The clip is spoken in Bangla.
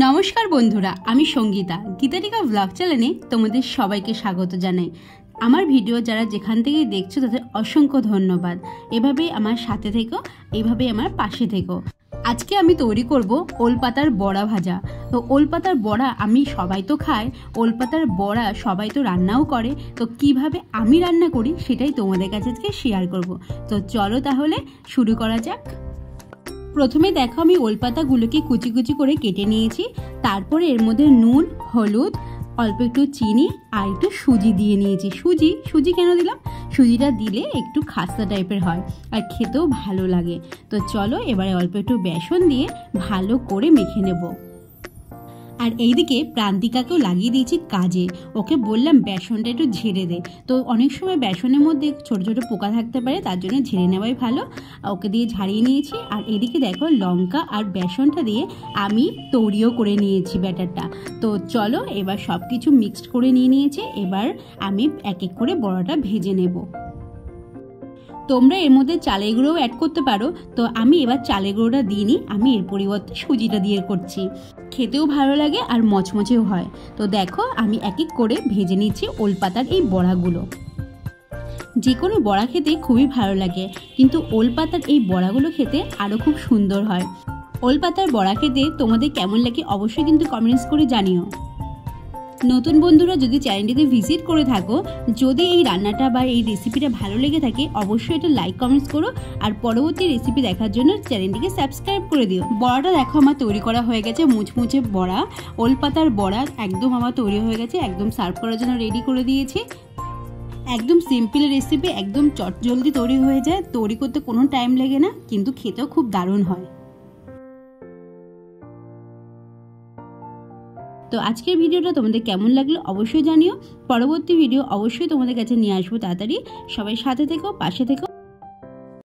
নমস্কার বন্ধুরা, আমি সঙ্গীতা গীতাটিকা ব্লগ চ্যানেলে তোমাদের সবাইকে স্বাগত জানাই। আমার ভিডিও যারা যেখান থেকে দেখছো তাদের অসংখ্য ধন্যবাদ। এভাবেই আমার সাথে থেকো, এইভাবেই আমার পাশে থেকো। আজকে আমি তৈরি করব ওলপাতার বড়া ভাজা। তো ওলপাতার বড়া আমি সবাই তো খায়, ওলপাতার বড়া সবাই তো রান্নাও করে। তো কিভাবে আমি রান্না করি সেটাই তোমাদের কাছে আজকে শেয়ার করব। তো চলো তাহলে শুরু করা যাক। প্রথমে দেখো আমি ওলপাতাগুলোকে কুচি কুচি করে কেটে নিয়েছি। তারপরে এর মধ্যে নুন, হলুদ, অল্প একটু চিনি আর একটু সুজি দিয়ে নিয়েছি। সুজি কেন দিলাম? সুজিটা দিলে একটু খাস্তা টাইপের হয় আর খেতেও ভালো লাগে। তো চলো এবারে অল্প একটু বেসন দিয়ে ভালো করে মেখে নেব। আর এইদিকে প্রান্তিকাকেও লাগিয়ে দিয়েছি কাজে। ওকে বললাম বেসনটা একটু ঝেড়ে দে। তো অনেক সময় বেসনের মধ্যে ছোট ছোট পোকা থাকতে পারে, তার জন্য ঝেড়ে নেওয়াই ভালো। ওকে দিয়ে ঝাড়িয়ে নিয়েছি। আর এদিকে দেখো লঙ্কা আর বেসনটা দিয়ে আমি তৈরিও করে নিয়েছি ব্যাটারটা। তো চলো এবার সব কিছু মিক্সড করে নিয়েছি। এবার আমি এক এক করে বড়াটা ভেজে নেব। তোমরা এর মধ্যে চালের গুঁড়োও অ্যাড করতে পারো। তো আমি এবার চালের গুঁড়োটা দিইনি, আমি এর পরিবর্তে সুজিটা দিয়ে করছি। খেতেও ভালো লাগে আর মচমচেও হয়। তো দেখো আমি এক এক করে ভেজে নিচ্ছি ওলপাতার এই বড়াগুলো। যে কোনো বড়া খেতে খুবই ভালো লাগে, কিন্তু ওলপাতার এই বড়াগুলো খেতে আরও খুব সুন্দর হয়। ওলপাতার বড়া খেতে তোমাদের কেমন লাগে অবশ্যই কিন্তু কমেন্টস করে জানিও। নতুন বন্ধুরা যদি চ্যানেলটিতে ভিজিট করে থাকো, যদি এই রান্নাটা বা এই রেসিপিটা ভালো লেগে থাকে অবশ্যই এটা লাইক কমেন্টস করো। আর পরবর্তী রেসিপি দেখার জন্য চ্যানেলটিকে সাবস্ক্রাইব করে দিও। বড়াটা দেখো আমার তৈরি করা হয়ে গেছে, মুচমুচে বড়া, ওলপাতার বড়া একদম আমার তৈরি হয়ে গেছে। একদম সার্ভ করার জন্য রেডি করে দিয়েছি। একদম সিম্পল রেসিপি, একদম চটজলদি তৈরি হয়ে যায়। তৈরি করতে কোনো টাইম লাগে না, কিন্তু খেতেও খুব দারুণ হয়। তো আজকের ভিডিওটা তোমাদের কেমন লাগলো অবশ্যই জানিও। পরবর্তী ভিডিও অবশ্যই তোমাদের কাছে নিয়ে আসবো তাড়াতাড়ি। সবাই সাথে থেকো, পাশে থেকো।